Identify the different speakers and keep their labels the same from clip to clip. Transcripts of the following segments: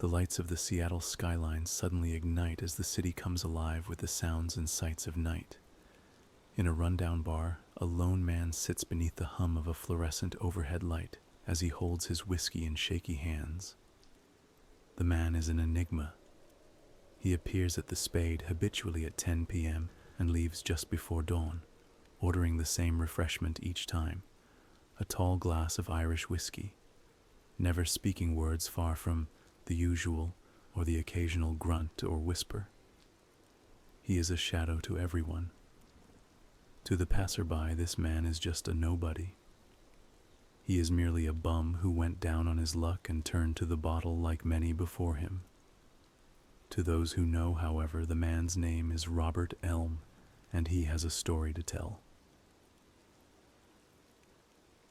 Speaker 1: The lights of the Seattle skyline suddenly ignite as the city comes alive with the sounds and sights of night. In a rundown bar, a lone man sits beneath the hum of a fluorescent overhead light as he holds his whiskey in shaky hands. The man is an enigma. He appears at the Spade habitually at 10 p.m. and leaves just before dawn, ordering the same refreshment each time, a tall glass of Irish whiskey, never speaking words far from the usual or the occasional grunt or whisper. He is a shadow to everyone. To the passerby, this man is just a nobody. He is merely a bum who went down on his luck and turned to the bottle like many before him. To those who know, however, the man's name is Robert Elm, and he has a story to tell.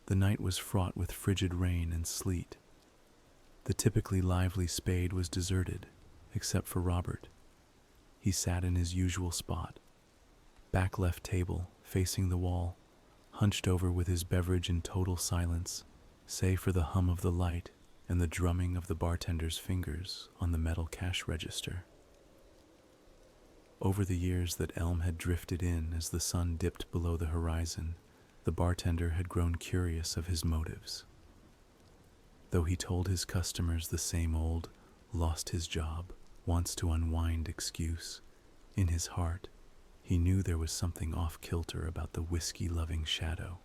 Speaker 1: The night was fraught with frigid rain and sleet. The typically lively Spade was deserted, except for Robert. He sat in his usual spot, back left table, facing the wall, hunched over with his beverage in total silence, save for the hum of the light and the drumming of the bartender's fingers on the metal cash register. Over the years that Elm had drifted in as the sun dipped below the horizon, the bartender had grown curious of his motives. Though he told his customers the same old, lost his job, wants to unwind excuse, in his heart, he knew there was something off-kilter about the whiskey-loving shadow.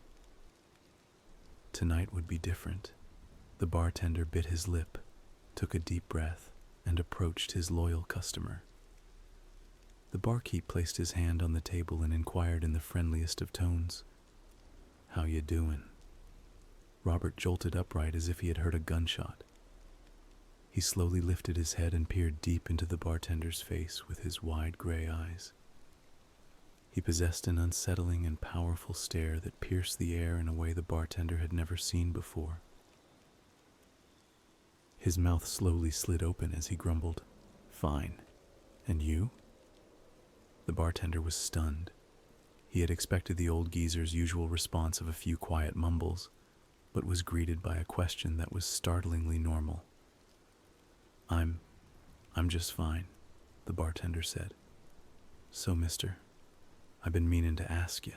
Speaker 1: Tonight would be different. The bartender bit his lip, took a deep breath, and approached his loyal customer. The barkeep placed his hand on the table and inquired in the friendliest of tones, "How you doin'?" Robert jolted upright as if he had heard a gunshot. He slowly lifted his head and peered deep into the bartender's face with his wide gray eyes. He possessed an unsettling and powerful stare that pierced the air in a way the bartender had never seen before. His mouth slowly slid open as he grumbled, "Fine. And you?" The bartender was stunned. He had expected the old geezer's usual response of a few quiet mumbles, but was greeted by a question that was startlingly normal. I'm just fine," the bartender said. "So, mister, I've been meaning to ask you."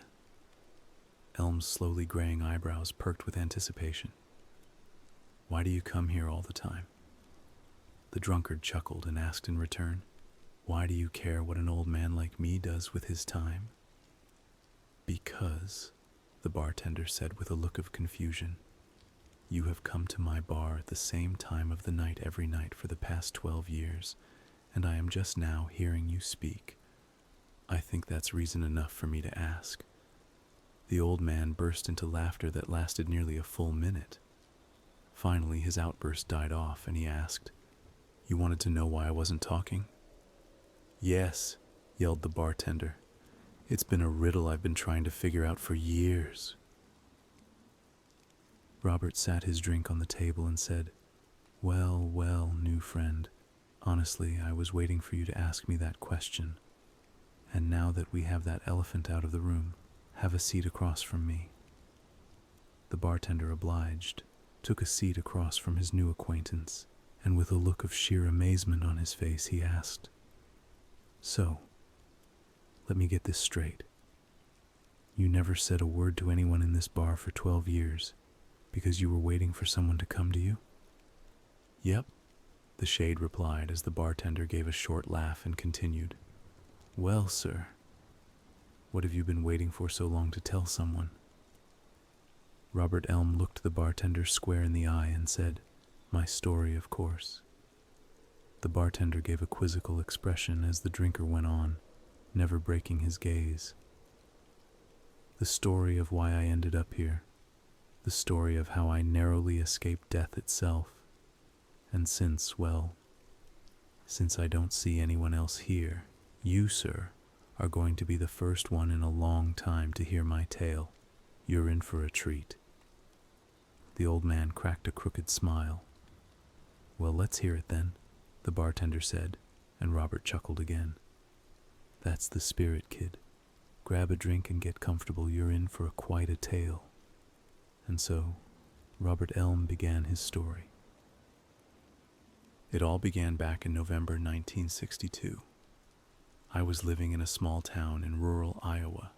Speaker 1: Elm's slowly graying eyebrows perked with anticipation. "Why do you come here all the time?" The drunkard chuckled and asked in return, "Why do you care what an old man like me does with his time?" "Because," the bartender said with a look of confusion, "you have come to my bar at the same time of the night every night for the past 12 years, and I am just now hearing you speak. I think that's reason enough for me to ask." The old man burst into laughter that lasted nearly a full minute. Finally, his outburst died off, and he asked, "You wanted to know why I wasn't talking?" "Yes," yelled the bartender. "It's been a riddle I've been trying to figure out for years." Robert sat his drink on the table and said, Well, new friend, honestly, I was waiting for you to ask me that question. And now that we have that elephant out of the room, have a seat across from me." The bartender obliged, took a seat across from his new acquaintance, and with a look of sheer amazement on his face, he asked, "So, let me get this straight. You never said a word to anyone in this bar for 12 years because you were waiting for someone to come to you?" "Yep," the shade replied as the bartender gave a short laugh and continued, "Well, sir, what have you been waiting for so long to tell someone?" Robert Elm looked the bartender square in the eye and said, "My story, of course." The bartender gave a quizzical expression as the drinker went on, never breaking his gaze. "The story of why I ended up here. The story of how I narrowly escaped death itself. And since I don't see anyone else here, you, sir, are going to be the first one in a long time to hear my tale. You're in for a treat." The old man cracked a crooked smile. "Well, let's hear it then," the bartender said, and Robert chuckled again. "That's the spirit, kid. Grab a drink and get comfortable. You're in for quite a tale." And so, Robert Elm began his story. It all began back in November 1962. I was living in a small town in rural Iowa.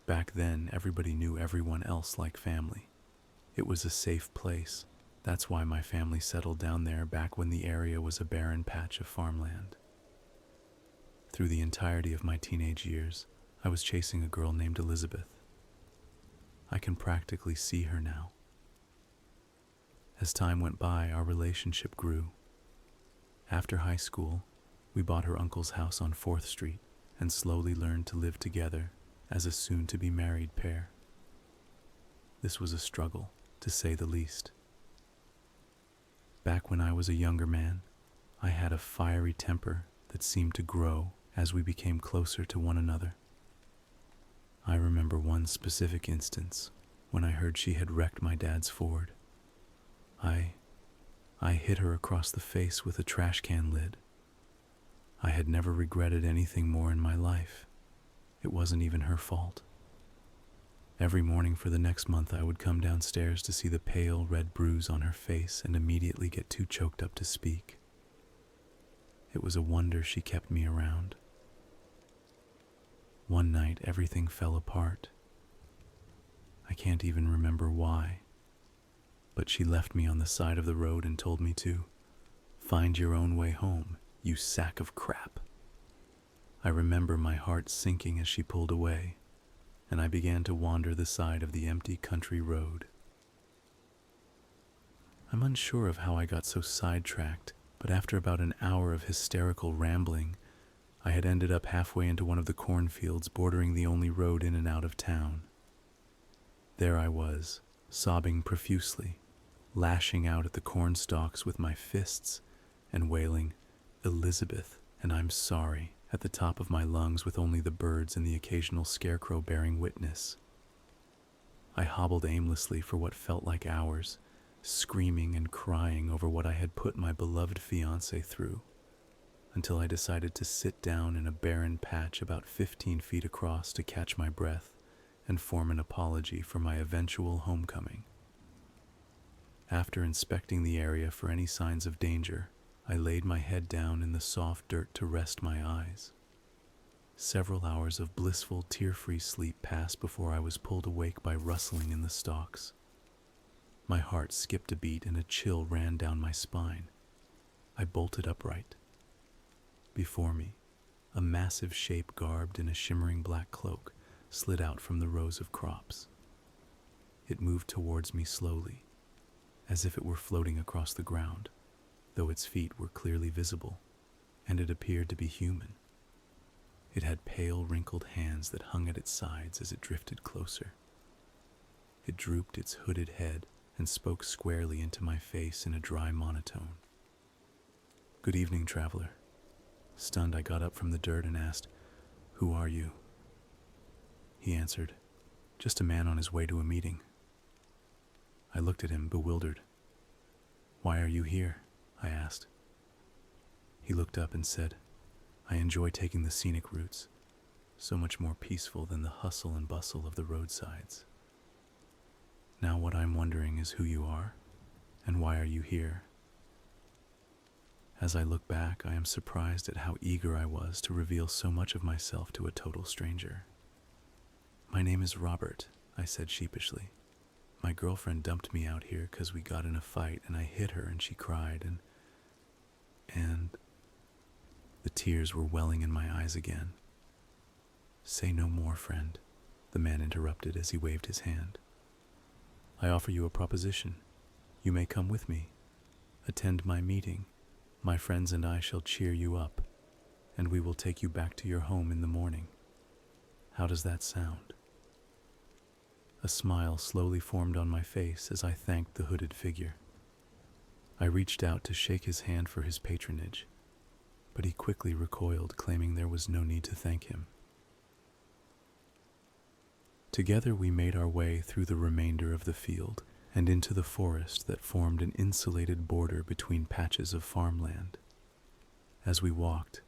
Speaker 1: Back then, everybody knew everyone else like family. It was a safe place. That's why my family settled down there back when the area was a barren patch of farmland. Through the entirety of my teenage years, I was chasing a girl named Elizabeth. I can practically see her now. As time went by, our relationship grew. After high school, we bought her uncle's house on 4th Street and slowly learned to live together as a soon-to-be-married pair. This was a struggle, to say the least. Back when I was a younger man, I had a fiery temper that seemed to grow as we became closer to one another. I remember one specific instance when I heard she had wrecked my dad's Ford. I hit her across the face with a trash can lid. I had never regretted anything more in my life. It wasn't even her fault. Every morning for the next month, I would come downstairs to see the pale red bruise on her face and immediately get too choked up to speak. It was a wonder she kept me around. One night, everything fell apart. I can't even remember why, but she left me on the side of the road and told me to find your own way home, you sack of crap. I remember my heart sinking as she pulled away, and I began to wander the side of the empty country road. I'm unsure of how I got so sidetracked, but after about an hour of hysterical rambling, I had ended up halfway into one of the cornfields bordering the only road in and out of town. There I was, sobbing profusely, lashing out at the corn stalks with my fists and wailing, "Elizabeth, and I'm sorry," at the top of my lungs with only the birds and the occasional scarecrow bearing witness. I hobbled aimlessly for what felt like hours, screaming and crying over what I had put my beloved fiancé through, until I decided to sit down in a barren patch about 15 feet across to catch my breath and form an apology for my eventual homecoming. After inspecting the area for any signs of danger, I laid my head down in the soft dirt to rest my eyes. Several hours of blissful, tear-free sleep passed before I was pulled awake by rustling in the stalks. My heart skipped a beat and a chill ran down my spine. I bolted upright. Before me, a massive shape garbed in a shimmering black cloak slid out from the rows of crops. It moved towards me slowly, as if it were floating across the ground, though its feet were clearly visible, and it appeared to be human. It had pale, wrinkled hands that hung at its sides as it drifted closer. It drooped its hooded head and spoke squarely into my face in a dry monotone. "Good evening, traveler." Stunned, I got up from the dirt and asked, "Who are you?" He answered, "Just a man on his way to a meeting." I looked at him, bewildered. "Why are you here?" I asked. He looked up and said, "I enjoy taking the scenic routes, so much more peaceful than the hustle and bustle of the roadsides. Now what I'm wondering is who you are, and why are you here?" As I look back, I am surprised at how eager I was to reveal so much of myself to a total stranger. "My name is Robert," I said sheepishly. "My girlfriend dumped me out here because we got in a fight and I hit her and she cried and the tears were welling in my eyes again. "Say no more, friend," the man interrupted as he waved his hand. "I offer you a proposition. You may come with me. Attend my meeting. My friends and I shall cheer you up, and we will take you back to your home in the morning. How does that sound?" A smile slowly formed on my face as I thanked the hooded figure. I reached out to shake his hand for his patronage, but he quickly recoiled, claiming there was no need to thank him. Together we made our way through the remainder of the field and into the forest that formed an insulated border between patches of farmland. As we walked,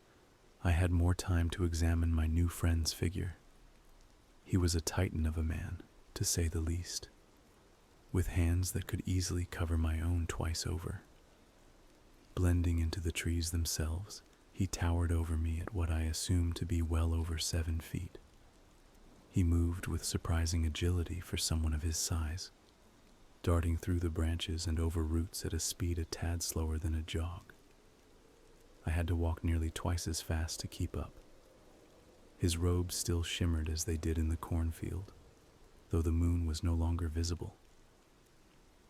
Speaker 1: I had more time to examine my new friend's figure. He was a titan of a man, to say the least, with hands that could easily cover my own twice over. Blending into the trees themselves, he towered over me at what I assumed to be well over 7 feet. He moved with surprising agility for someone of his size, darting through the branches and over roots at a speed a tad slower than a jog. I had to walk nearly twice as fast to keep up. His robes still shimmered as they did in the cornfield, though the moon was no longer visible.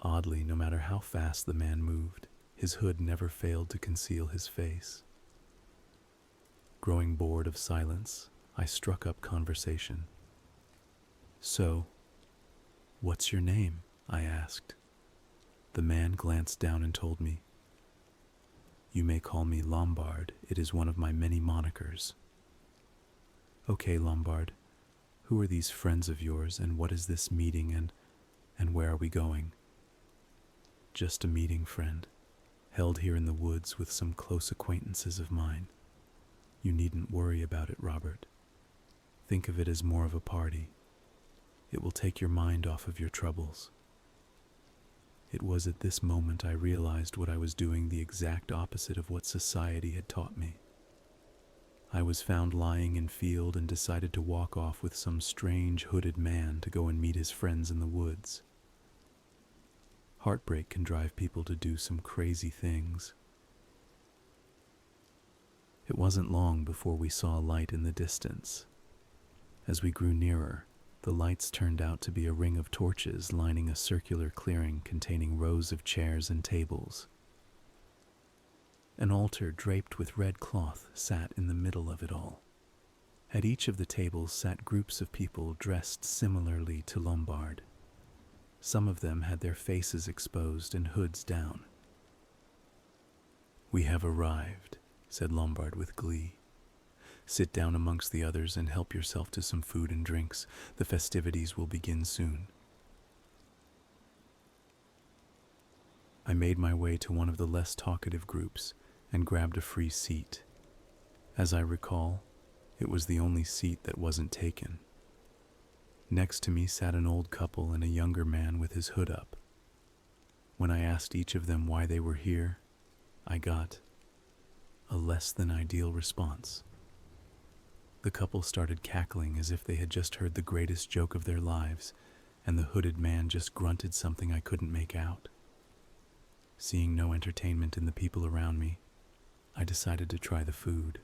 Speaker 1: Oddly, no matter how fast the man moved, his hood never failed to conceal his face. Growing bored of silence, I struck up conversation. "So, what's your name?" I asked. The man glanced down and told me, "You may call me Lombard. It is one of my many monikers." "Okay, Lombard, who are these friends of yours, and what is this meeting, and where are we going?" "Just a meeting, friend, held here in the woods with some close acquaintances of mine. You needn't worry about it, Robert. Think of it as more of a party. It will take your mind off of your troubles." It was at this moment I realized what I was doing the exact opposite of what society had taught me. I was found lying in field and decided to walk off with some strange hooded man to go and meet his friends in the woods. Heartbreak can drive people to do some crazy things. It wasn't long before we saw a light in the distance. As we grew nearer, the lights turned out to be a ring of torches lining a circular clearing containing rows of chairs and tables. An altar draped with red cloth sat in the middle of it all. At each of the tables sat groups of people dressed similarly to Lombard. Some of them had their faces exposed and hoods down. "We have arrived," said Lombard with glee. "Sit down amongst the others and help yourself to some food and drinks. The festivities will begin soon." I made my way to one of the less talkative groups and grabbed a free seat. As I recall, it was the only seat that wasn't taken. Next to me sat an old couple and a younger man with his hood up. When I asked each of them why they were here, I got a less than ideal response. The couple started cackling as if they had just heard the greatest joke of their lives, and the hooded man just grunted something I couldn't make out. Seeing no entertainment in the people around me, I decided to try the food.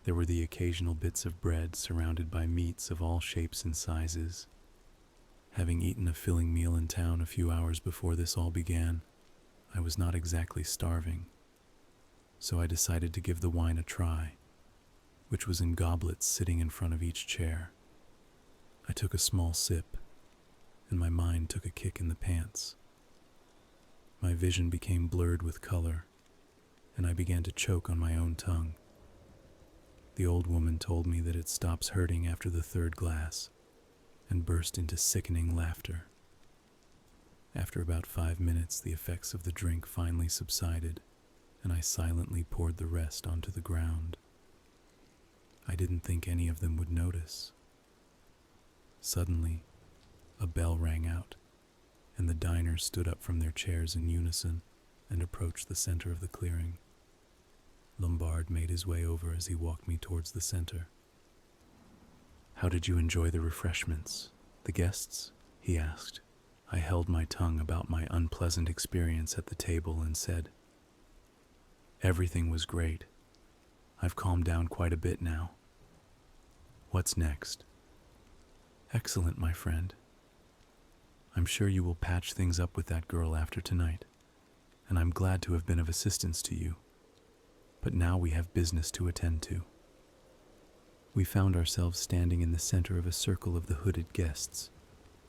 Speaker 1: There were the occasional bits of bread surrounded by meats of all shapes and sizes. Having eaten a filling meal in town a few hours before this all began, I was not exactly starving, so I decided to give the wine a try, which was in goblets sitting in front of each chair. I took a small sip, and my mind took a kick in the pants. My vision became blurred with color, and I began to choke on my own tongue. The old woman told me that it stops hurting after the third glass, and burst into sickening laughter. After about 5 minutes, the effects of the drink finally subsided, and I silently poured the rest onto the ground. I didn't think any of them would notice. Suddenly, a bell rang out, and the diners stood up from their chairs in unison and approached the center of the clearing. Lombard made his way over as he walked me towards the center. "How did you enjoy the refreshments, the guests?" he asked. I held my tongue about my unpleasant experience at the table and said, "Everything was great. I've calmed down quite a bit now." "What's next?" "Excellent, my friend. I'm sure you will patch things up with that girl after tonight, and I'm glad to have been of assistance to you. But now we have business to attend to." We found ourselves standing in the center of a circle of the hooded guests,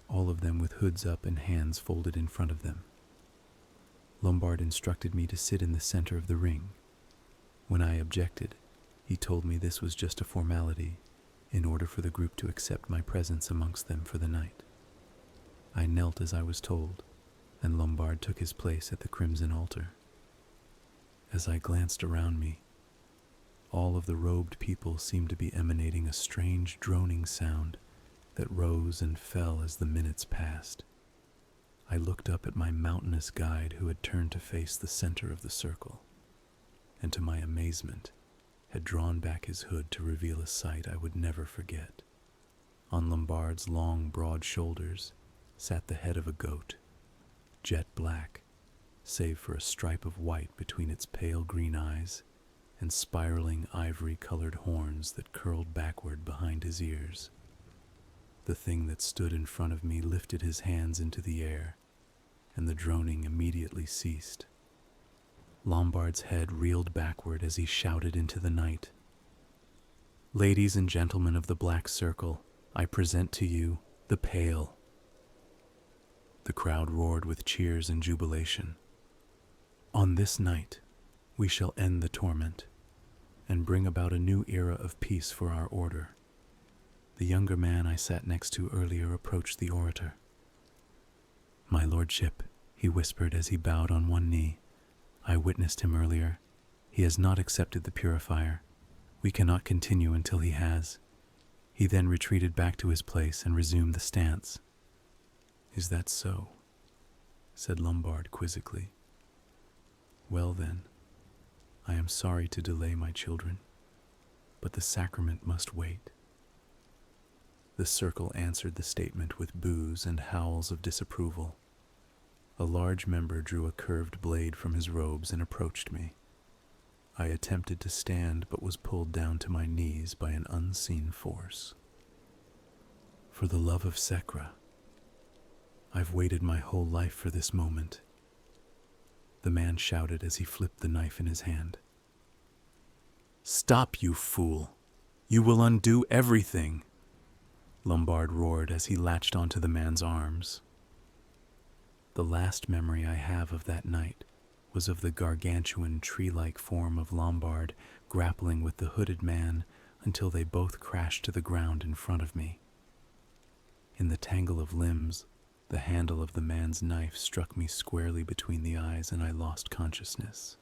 Speaker 1: all of them with hoods up and hands folded in front of them. Lombard instructed me to sit in the center of the ring. When I objected, he told me this was just a formality in order for the group to accept my presence amongst them for the night. I knelt as I was told, and Lombard took his place at the crimson altar. As I glanced around me, all of the robed people seemed to be emanating a strange droning sound that rose and fell as the minutes passed. I looked up at my mountainous guide who had turned to face the center of the circle, and to my amazement, had drawn back his hood to reveal a sight I would never forget. On Lombard's long, broad shoulders sat the head of a goat, jet black, save for a stripe of white between its pale green eyes and spiraling ivory-colored horns that curled backward behind his ears. The thing that stood in front of me lifted his hands into the air, and the droning immediately ceased. Lombard's head reeled backward as he shouted into the night. "Ladies and gentlemen of the Black Circle, I present to you the Pale." The crowd roared with cheers and jubilation. "On this night, we shall end the torment and bring about a new era of peace for our order." The younger man I sat next to earlier approached the orator. "My lordship," he whispered as he bowed on one knee, "I witnessed him earlier. He has not accepted the purifier. We cannot continue until he has." He then retreated back to his place and resumed the stance. "Is that so?" said Lombard quizzically. "Well then, I am sorry to delay my children, but the sacrament must wait." The circle answered the statement with boos and howls of disapproval. A large member drew a curved blade from his robes and approached me. I attempted to stand but was pulled down to my knees by an unseen force. "For the love of Sekra, I've waited my whole life for this moment," the man shouted as he flipped the knife in his hand. "Stop, you fool! You will undo everything!" Lombard roared as he latched onto the man's arms. The last memory I have of that night was of the gargantuan tree-like form of Lombard grappling with the hooded man until they both crashed to the ground in front of me. In the tangle of limbs, the handle of the man's knife struck me squarely between the eyes and I lost consciousness.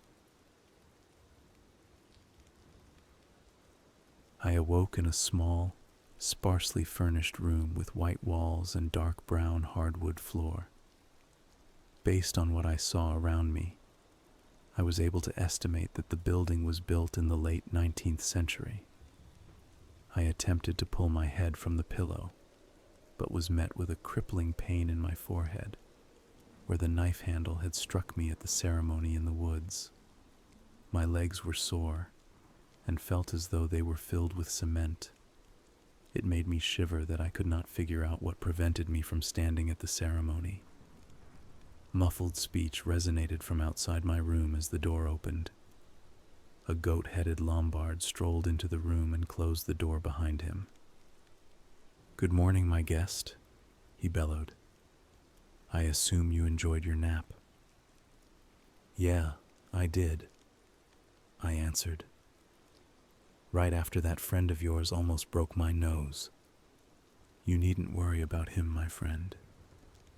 Speaker 1: I awoke in a small, sparsely furnished room with white walls and dark brown hardwood floor. Based on what I saw around me, I was able to estimate that the building was built in the late 19th century. I attempted to pull my head from the pillow, but was met with a crippling pain in my forehead, where the knife handle had struck me at the ceremony in the woods. My legs were sore, and felt as though they were filled with cement. It made me shiver that I could not figure out what prevented me from standing at the ceremony. Muffled speech resonated from outside my room as the door opened. A goat-headed Lombard strolled into the room and closed the door behind him. "Good morning, my guest," he bellowed. "I assume you enjoyed your nap." "Yeah, I did," I answered. "Right after that friend of yours almost broke my nose." "You needn't worry about him, my friend.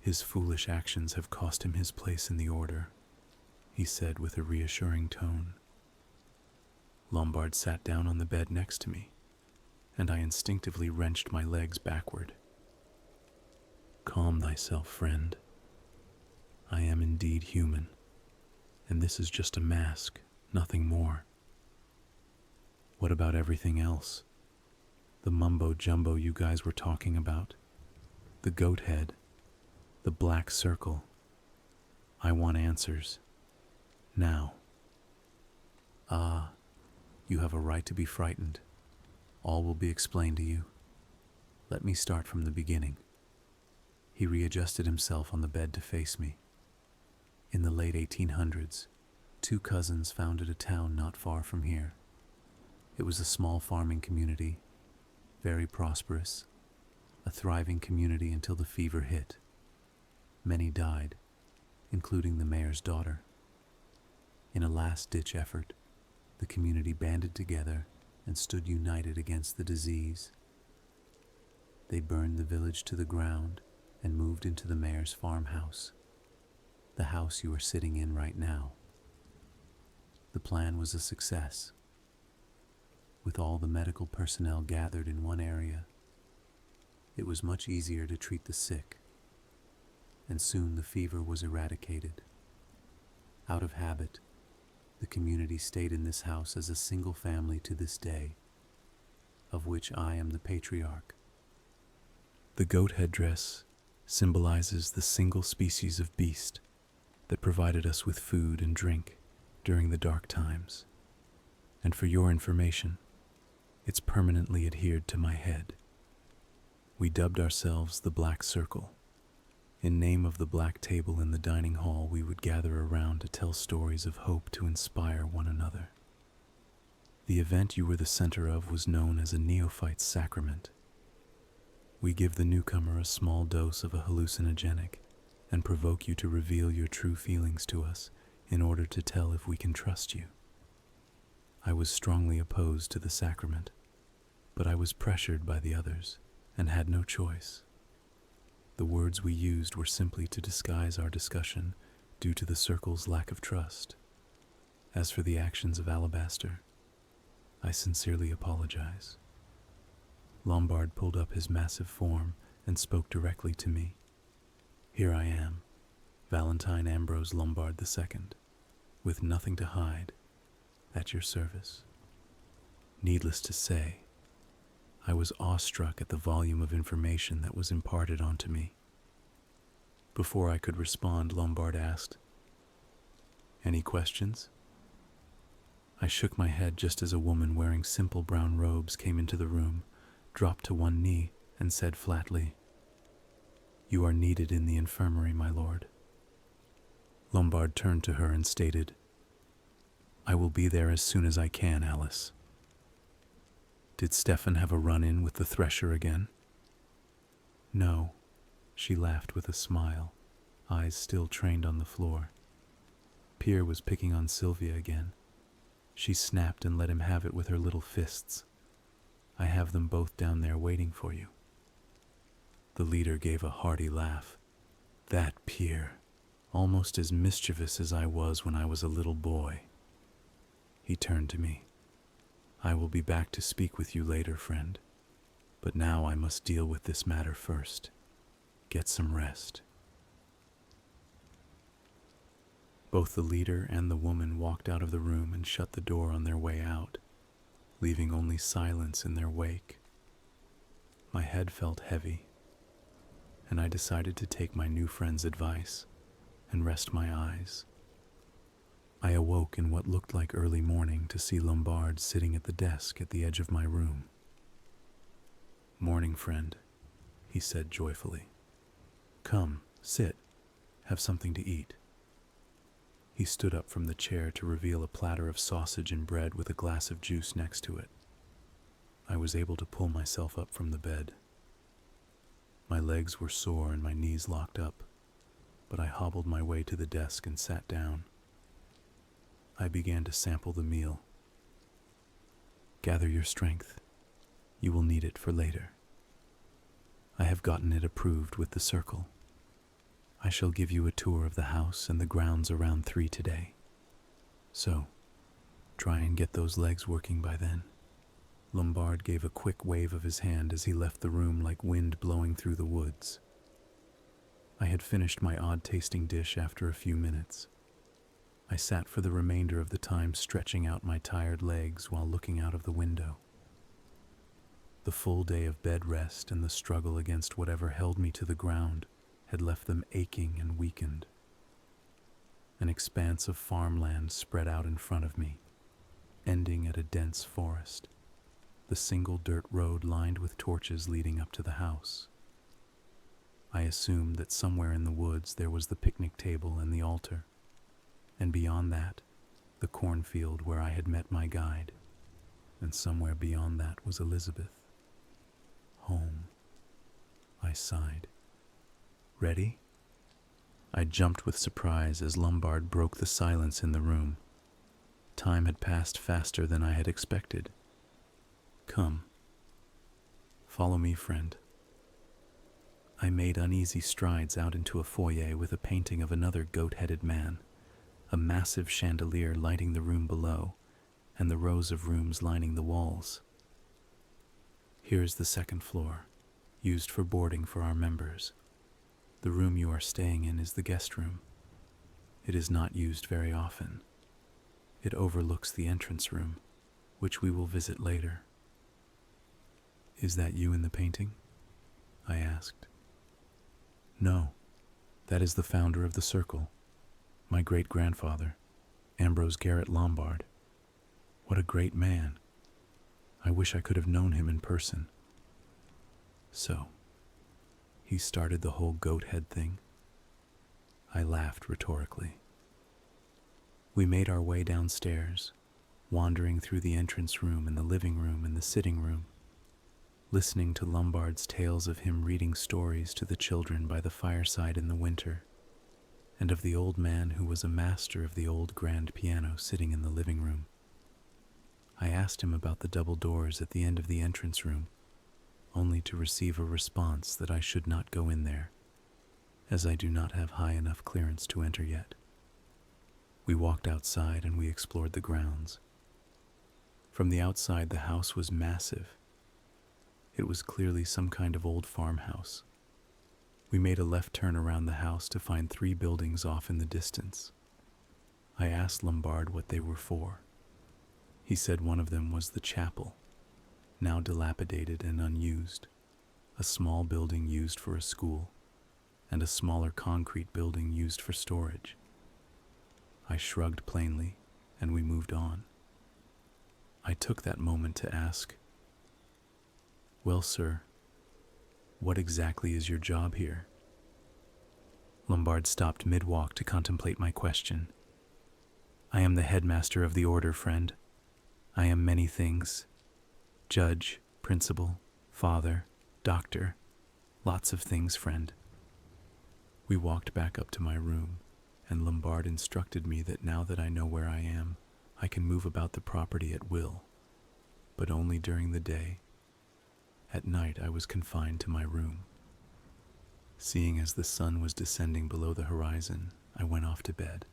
Speaker 1: His foolish actions have cost him his place in the order," he said with a reassuring tone. Lombard sat down on the bed next to me, and I instinctively wrenched my legs backward. "Calm thyself, friend. I am indeed human, and this is just a mask, nothing more." "What about everything else? The mumbo-jumbo you guys were talking about? The goat head? The black circle? I want answers. Now." "Ah, you have a right to be frightened. All will be explained to you. Let me start from the beginning." He readjusted himself on the bed to face me. "In the late 1800s, two cousins founded a town not far from here. It was a small farming community, very prosperous, a thriving community until the fever hit. Many died, including the mayor's daughter. In a last-ditch effort, the community banded together and stood united against the disease. They burned the village to the ground and moved into the mayor's farmhouse, the house you are sitting in right now. The plan was a success. With all the medical personnel gathered in one area, it was much easier to treat the sick, and soon the fever was eradicated. Out of habit, the community stayed in this house as a single family to this day, of which I am the patriarch. The goat headdress symbolizes the single species of beast that provided us with food and drink during the dark times. And for your information, it's permanently adhered to my head. We dubbed ourselves the Black Circle. In name of the black table in the dining hall, we would gather around to tell stories of hope to inspire one another. The event you were the center of was known as a neophyte's sacrament. We give the newcomer a small dose of a hallucinogenic and provoke you to reveal your true feelings to us in order to tell if we can trust you. I was strongly opposed to the sacrament, but I was pressured by the others and had no choice. The words we used were simply to disguise our discussion due to the circle's lack of trust. As for the actions of Alabaster, I sincerely apologize. Lombard pulled up his massive form and spoke directly to me. Here I am, Valentine Ambrose Lombard II, with nothing to hide, at your service. Needless to say, I was awestruck at the volume of information that was imparted onto me. Before I could respond, Lombard asked, "Any questions?" I shook my head just as a woman wearing simple brown robes came into the room, dropped to one knee, and said flatly, "You are needed in the infirmary, my lord." Lombard turned to her and stated, "I will be there as soon as I can, Alice." Did Stefan have a run-in with the thresher again? No, she laughed with a smile, eyes still trained on the floor. Pierre was picking on Sylvia again. She snapped and let him have it with her little fists. I have them both down there waiting for you. The leader gave a hearty laugh. That Pierre, almost as mischievous as I was when I was a little boy. He turned to me. I will be back to speak with you later, friend. But now I must deal with this matter first. Get some rest. Both the leader and the woman walked out of the room and shut the door on their way out, leaving only silence in their wake. My head felt heavy, and I decided to take my new friend's advice and rest my eyes. I awoke in what looked like early morning to see Lombard sitting at the desk at the edge of my room. "Morning, friend," he said joyfully. "Come, sit, have something to eat." He stood up from the chair to reveal a platter of sausage and bread with a glass of juice next to it. I was able to pull myself up from the bed. My legs were sore and my knees locked up, but I hobbled my way to the desk and sat down. I began to sample the meal. Gather your strength. You will need it for later. I have gotten it approved with the circle. I shall give you a tour of the house and the grounds around 3 today. So, try and get those legs working by then. Lombard gave a quick wave of his hand as he left the room like wind blowing through the woods. I had finished my odd-tasting dish after a few minutes. I sat for the remainder of the time stretching out my tired legs while looking out of the window. The full day of bed rest and the struggle against whatever held me to the ground had left them aching and weakened. An expanse of farmland spread out in front of me, ending at a dense forest, the single dirt road lined with torches leading up to the house. I assumed that somewhere in the woods there was the picnic table and the altar, and beyond that, the cornfield where I had met my guide, and somewhere beyond that was Elizabeth. Home. I sighed. Ready? I jumped with surprise as Lombard broke the silence in the room. Time had passed faster than I had expected. Come. Follow me, friend. I made uneasy strides out into a foyer with a painting of another goat-headed man, a massive chandelier lighting the room below, and the rows of rooms lining the walls. Here's the second floor, used for boarding for our members. The room you are staying in is the guest room. It is not used very often. It overlooks the entrance room, which we will visit later. Is that you in the painting? I asked. No, that is the founder of the circle, my great-grandfather, Ambrose Garrett Lombard. What a great man. I wish I could have known him in person. So, he started the whole goat head thing? I laughed rhetorically. We made our way downstairs, wandering through the entrance room and the living room and the sitting room, listening to Lombard's tales of him reading stories to the children by the fireside in the winter, and of the old man who was a master of the old grand piano sitting in the living room. I asked him about the double doors at the end of the entrance room, only to receive a response that I should not go in there, as I do not have high enough clearance to enter yet. We walked outside and we explored the grounds. From the outside, the house was massive. It was clearly some kind of old farmhouse. We made a left turn around the house to find 3 buildings off in the distance. I asked Lombard what they were for. He said one of them was the chapel, now dilapidated and unused, a small building used for a school, and a smaller concrete building used for storage. I shrugged plainly, and we moved on. I took that moment to ask, "Well, sir, what exactly is your job here?" Lombard stopped mid-walk to contemplate my question. "I am the headmaster of the order, friend. I am many things. Judge, principal, father, doctor, lots of things, friend." We walked back up to my room, and Lombard instructed me that now that I know where I am, I can move about the property at will, but only during the day. At night I was confined to my room. Seeing as the sun was descending below the horizon, I went off to bed.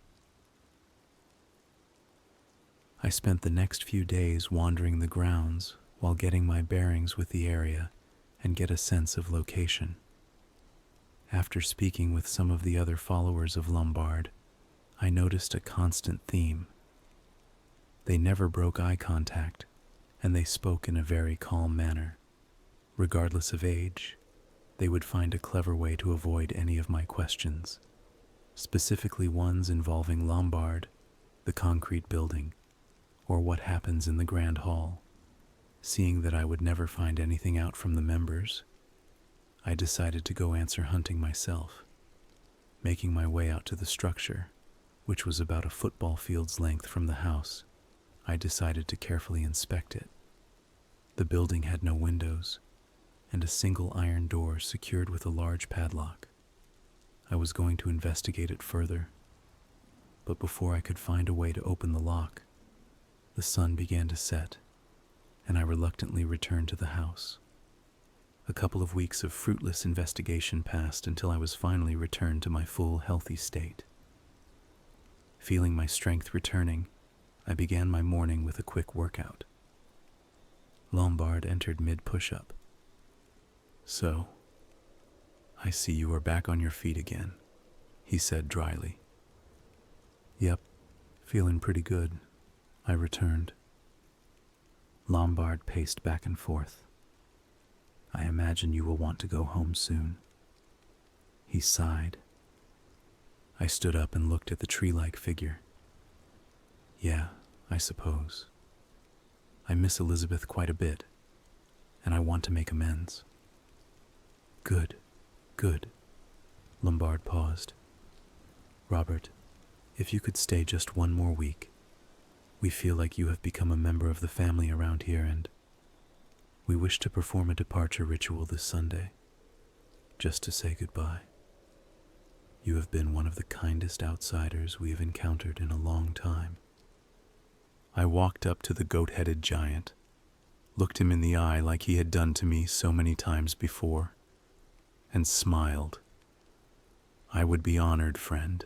Speaker 1: I spent the next few days wandering the grounds while getting my bearings with the area and get a sense of location. After speaking with some of the other followers of Lombard, I noticed a constant theme. They never broke eye contact, and they spoke in a very calm manner. Regardless of age, they would find a clever way to avoid any of my questions, specifically ones involving Lombard, the concrete building, or what happens in the Grand Hall. Seeing that I would never find anything out from the members, I decided to go answer hunting myself. Making my way out to the structure, which was about a football field's length from the house, I decided to carefully inspect it. The building had no windows, and a single iron door secured with a large padlock. I was going to investigate it further, but before I could find a way to open the lock, the sun began to set, and I reluctantly returned to the house. A couple of weeks of fruitless investigation passed until I was finally returned to my full, healthy state. Feeling my strength returning, I began my morning with a quick workout. Lombard entered mid-push-up. "So, I see you are back on your feet again," he said dryly. "Yep, feeling pretty good," I returned. Lombard paced back and forth. "I imagine you will want to go home soon." He sighed. I stood up and looked at the tree-like figure. "Yeah, I suppose. I miss Elizabeth quite a bit, and I want to make amends." Good. Lombard paused. "Robert, if you could stay just one more week. We feel like you have become a member of the family around here, and we wish to perform a departure ritual this Sunday, just to say goodbye. You have been one of the kindest outsiders we have encountered in a long time." I walked up to the goat-headed giant, looked him in the eye like he had done to me so many times before, and smiled. "I would be honored, friend."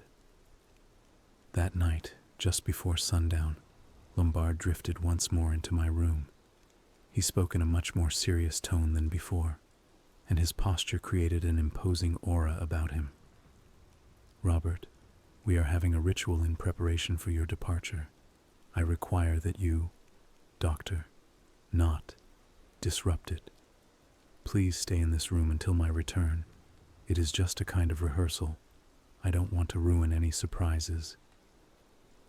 Speaker 1: That night, just before sundown, Lombard drifted once more into my room. He spoke in a much more serious tone than before, and his posture created an imposing aura about him. "Robert, we are having a ritual in preparation for your departure. I require that you, doctor, not disrupt it. Please stay in this room until my return. It is just a kind of rehearsal. I don't want to ruin any surprises."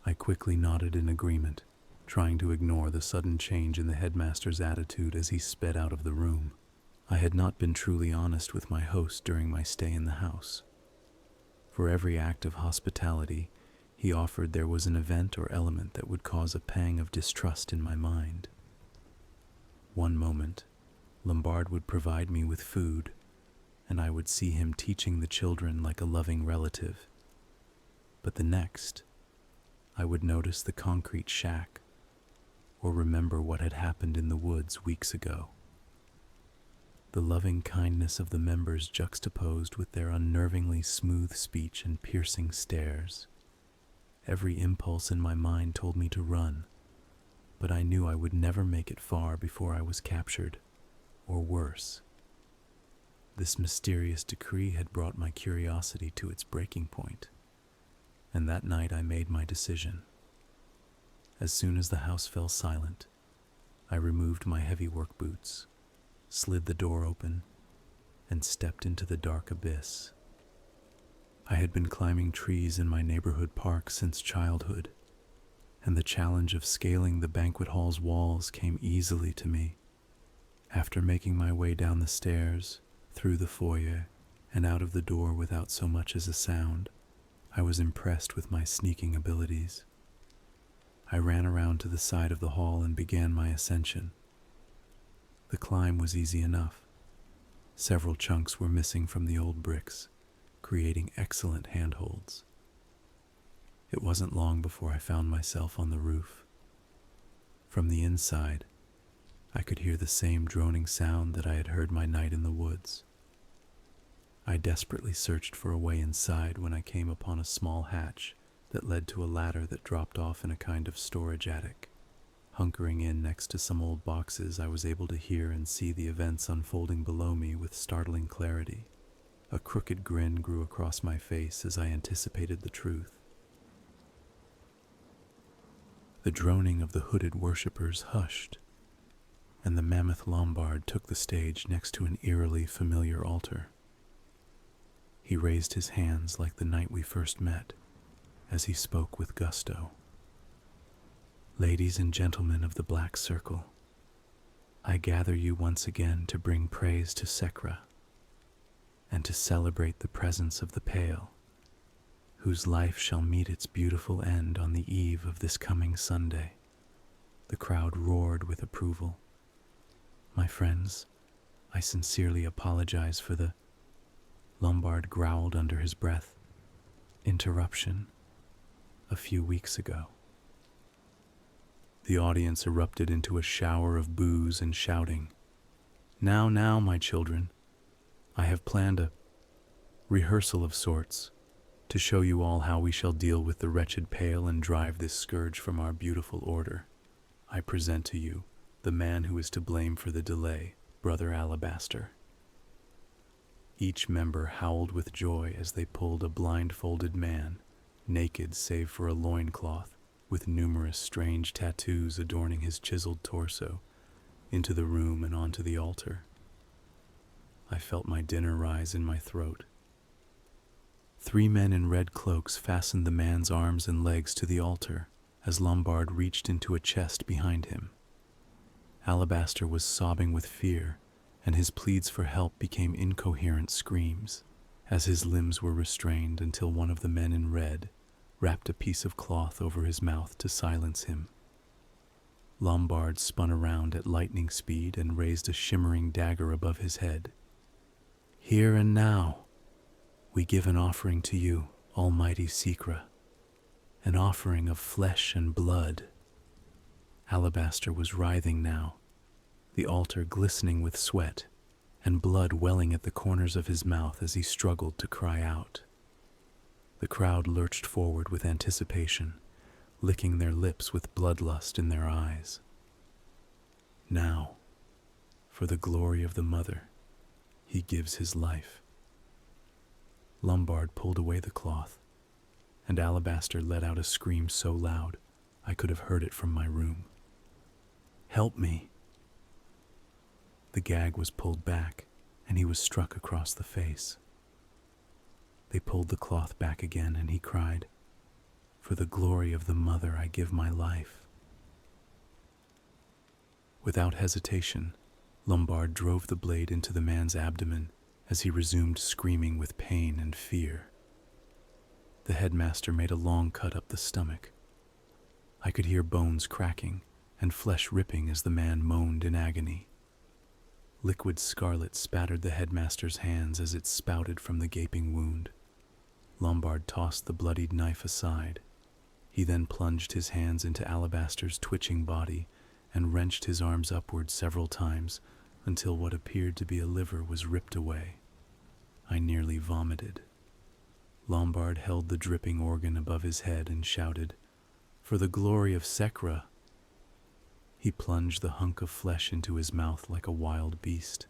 Speaker 1: I quickly nodded in agreement, trying to ignore the sudden change in the headmaster's attitude as he sped out of the room. I had not been truly honest with my host during my stay in the house. For every act of hospitality he offered, there was an event or element that would cause a pang of distrust in my mind. One moment, Lombard would provide me with food, and I would see him teaching the children like a loving relative. But the next, I would notice the concrete shack, or remember what had happened in the woods weeks ago. The loving kindness of the members juxtaposed with their unnervingly smooth speech and piercing stares. Every impulse in my mind told me to run, but I knew I would never make it far before I was captured, or worse. This mysterious decree had brought my curiosity to its breaking point, and that night I made my decision. As soon as the house fell silent, I removed my heavy work boots, slid the door open, and stepped into the dark abyss. I had been climbing trees in my neighborhood park since childhood, and the challenge of scaling the banquet hall's walls came easily to me. After making my way down the stairs, through the foyer, and out of the door without so much as a sound, I was impressed with my sneaking abilities. I ran around to the side of the hall and began my ascension. The climb was easy enough. Several chunks were missing from the old bricks, creating excellent handholds. It wasn't long before I found myself on the roof. From the inside, I could hear the same droning sound that I had heard my night in the woods. I desperately searched for a way inside when I came upon a small hatch that led to a ladder that dropped off in a kind of storage attic. Hunkering in next to some old boxes, I was able to hear and see the events unfolding below me with startling clarity. A crooked grin grew across my face as I anticipated the truth. The droning of the hooded worshippers hushed, and the mammoth Lombard took the stage next to an eerily familiar altar. He raised his hands like the night we first met, as he spoke with gusto. "Ladies and gentlemen of the Black Circle, I gather you once again to bring praise to Sekra, and to celebrate the presence of the Pale, whose life shall meet its beautiful end on the eve of this coming Sunday." The crowd roared with approval. "My friends, I sincerely apologize for the—" Lombard growled under his breath. "Interruption. A few weeks ago." The audience erupted into a shower of boos and shouting. Now, my children, I have planned a rehearsal of sorts to show you all how we shall deal with the wretched Pale and drive this scourge from our beautiful order. I present to you the man who is to blame for the delay, Brother Alabaster." Each member howled with joy as they pulled a blindfolded man, naked save for a loincloth, with numerous strange tattoos adorning his chiseled torso, into the room and onto the altar. I felt my dinner rise in my throat. 3 men in red cloaks fastened the man's arms and legs to the altar as Lombard reached into a chest behind him. Alabaster was sobbing with fear, and his pleas for help became incoherent screams as his limbs were restrained until one of the men in red wrapped a piece of cloth over his mouth to silence him. Lombard spun around at lightning speed and raised a shimmering dagger above his head. "Here and now, we give an offering to you, Almighty Sekra, an offering of flesh and blood." Alabaster was writhing now, the altar glistening with sweat, and blood welling at the corners of his mouth as he struggled to cry out. The crowd lurched forward with anticipation, licking their lips with bloodlust in their eyes. "Now, for the glory of the Mother," He gives his life." Lombard pulled away the cloth, and Alabaster let out a scream so loud I could have heard it from my room. "Help me!" The gag was pulled back, and he was struck across the face. They pulled the cloth back again, and he cried, "For the glory of the Mother, I give my life." Without hesitation, Lombard drove the blade into the man's abdomen as he resumed screaming with pain and fear. The headmaster made a long cut up the stomach. I could hear bones cracking and flesh ripping as the man moaned in agony. Liquid scarlet spattered the headmaster's hands as it spouted from the gaping wound. Lombard tossed the bloodied knife aside. He then plunged his hands into Alabaster's twitching body and wrenched his arms upward several times until what appeared to be a liver was ripped away. I nearly vomited. Lombard held the dripping organ above his head and shouted, "For the glory of Sekra!" He plunged the hunk of flesh into his mouth like a wild beast.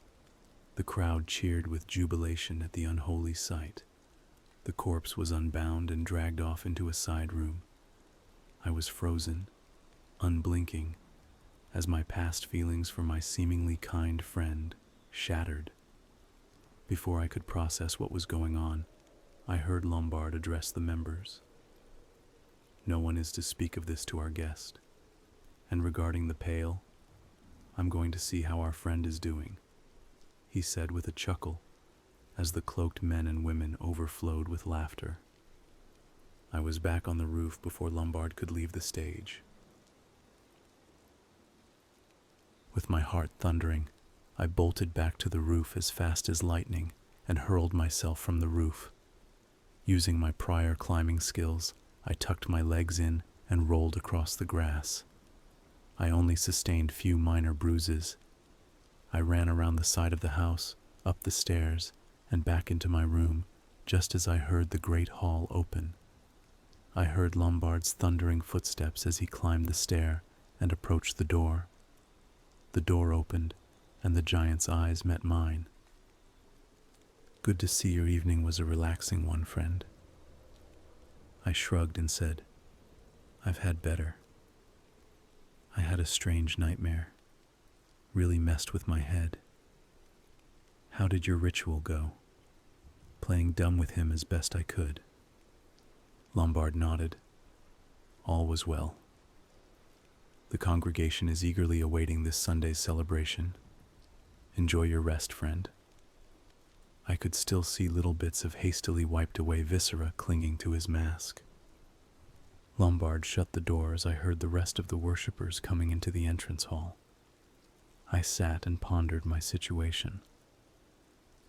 Speaker 1: The crowd cheered with jubilation at the unholy sight. The corpse was unbound and dragged off into a side room. I was frozen, unblinking, as my past feelings for my seemingly kind friend shattered. Before I could process what was going on, I heard Lombard address the members. "No one is to speak of this to our guest. And regarding the pail, I'm going to see how our friend is doing," he said with a chuckle, as the cloaked men and women overflowed with laughter. I was back on the roof before Lombard could leave the stage. With my heart thundering, I bolted back to the roof as fast as lightning and hurled myself from the roof. Using my prior climbing skills, I tucked my legs in and rolled across the grass. I only sustained few minor bruises. I ran around the side of the house, up the stairs, and back into my room, just as I heard the great hall open. I heard Lombard's thundering footsteps as he climbed the stair and approached the door. The door opened, and the giant's eyes met mine. "Good to see your evening was a relaxing one, friend." I shrugged and said, "I've had better. I had a strange nightmare. Really messed with my head." "How did your ritual go?" "Playing dumb with him as best I could." Lombard nodded. All was well. The congregation is eagerly awaiting this Sunday's celebration. Enjoy your rest, friend. I could still see little bits of hastily wiped away viscera clinging to his mask. Lombard shut the door as I heard the rest of the worshippers coming into the entrance hall. I sat and pondered my situation.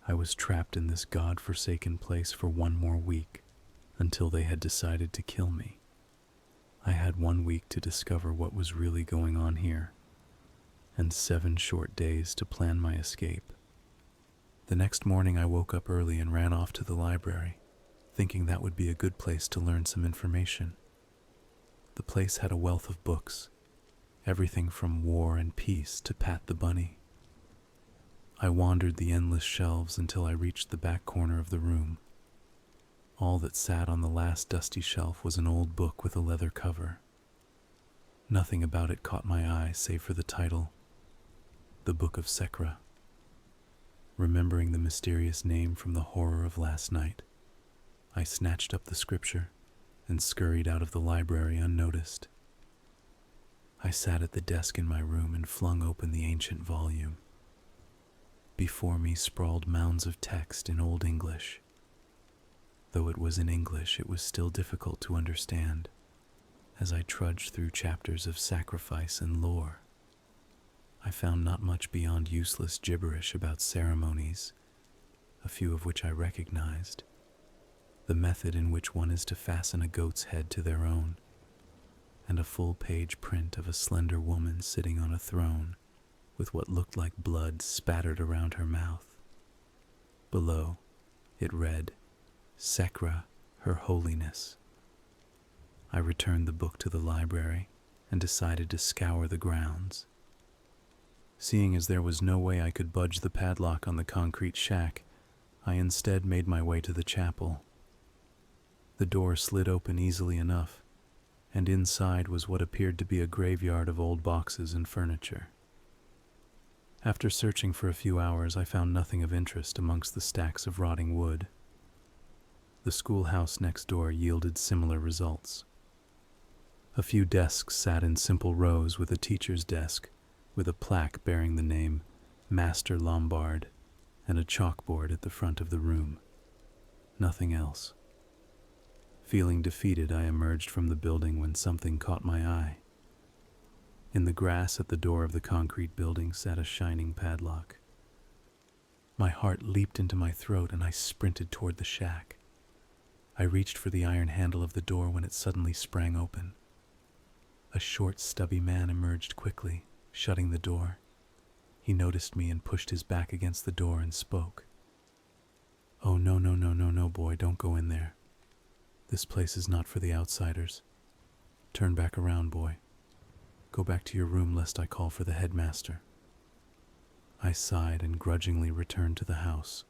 Speaker 1: I was trapped in this God-forsaken place for one more week, until they had decided to kill me. I had 1 week to discover what was really going on here, and 7 short days to plan my escape. The next morning I woke up early and ran off to the library, thinking that would be a good place to learn some information. The place had a wealth of books, everything from war and peace to Pat the Bunny. I wandered the endless shelves until I reached the back corner of the room. All that sat on the last dusty shelf was an old book with a leather cover. Nothing about it caught my eye save for the title, The Book of Sekra. Remembering the mysterious name from the horror of last night, I snatched up the scripture and scurried out of the library unnoticed. I sat at the desk in my room and flung open the ancient volume. Before me sprawled mounds of text in Old English. Though it was in English, it was still difficult to understand as I trudged through chapters of sacrifice and lore. I found not much beyond useless gibberish about ceremonies, a few of which I recognized, the method in which one is to fasten a goat's head to their own, and a full-page print of a slender woman sitting on a throne with what looked like blood spattered around her mouth. Below, it read, Sekra, Her Holiness. I returned the book to the library and decided to scour the grounds. Seeing as there was no way I could budge the padlock on the concrete shack, I instead made my way to the chapel. The door slid open easily enough, and inside was what appeared to be a graveyard of old boxes and furniture. After searching for a few hours, I found nothing of interest amongst the stacks of rotting wood. The schoolhouse next door yielded similar results. A few desks sat in simple rows with a teacher's desk, with a plaque bearing the name Master Lombard and a chalkboard at the front of the room. Nothing else. Feeling defeated, I emerged from the building when something caught my eye. In the grass at the door of the concrete building sat a shining padlock. My heart leaped into my throat and I sprinted toward the shack. I reached for the iron handle of the door when it suddenly sprang open. A short, stubby man emerged quickly, shutting the door. He noticed me and pushed his back against the door and spoke. "Oh, no, boy, don't go in there. This place is not for the outsiders. Turn back around, boy. Go back to your room lest I call for the headmaster." I sighed and grudgingly returned to the house.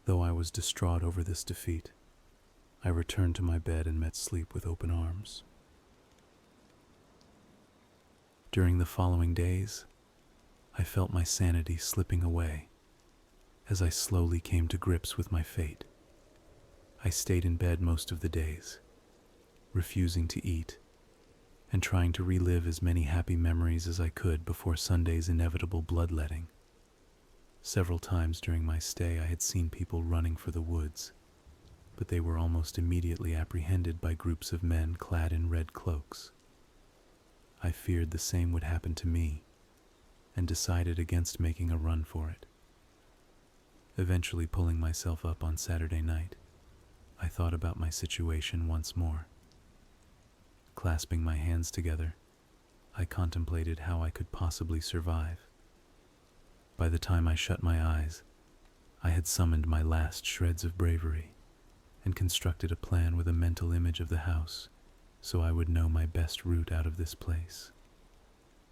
Speaker 1: Though I was distraught over this defeat, I returned to my bed and met sleep with open arms. During the following days, I felt my sanity slipping away as I slowly came to grips with my fate. I stayed in bed most of the days, refusing to eat and trying to relive as many happy memories as I could before Sunday's inevitable bloodletting. Several times during my stay I had seen people running for the woods, but they were almost immediately apprehended by groups of men clad in red cloaks. I feared the same would happen to me, and decided against making a run for it. Eventually pulling myself up on Saturday night, I thought about my situation once more. Clasping my hands together, I contemplated how I could possibly survive. By the time I shut my eyes, I had summoned my last shreds of bravery and constructed a plan with a mental image of the house so I would know my best route out of this place.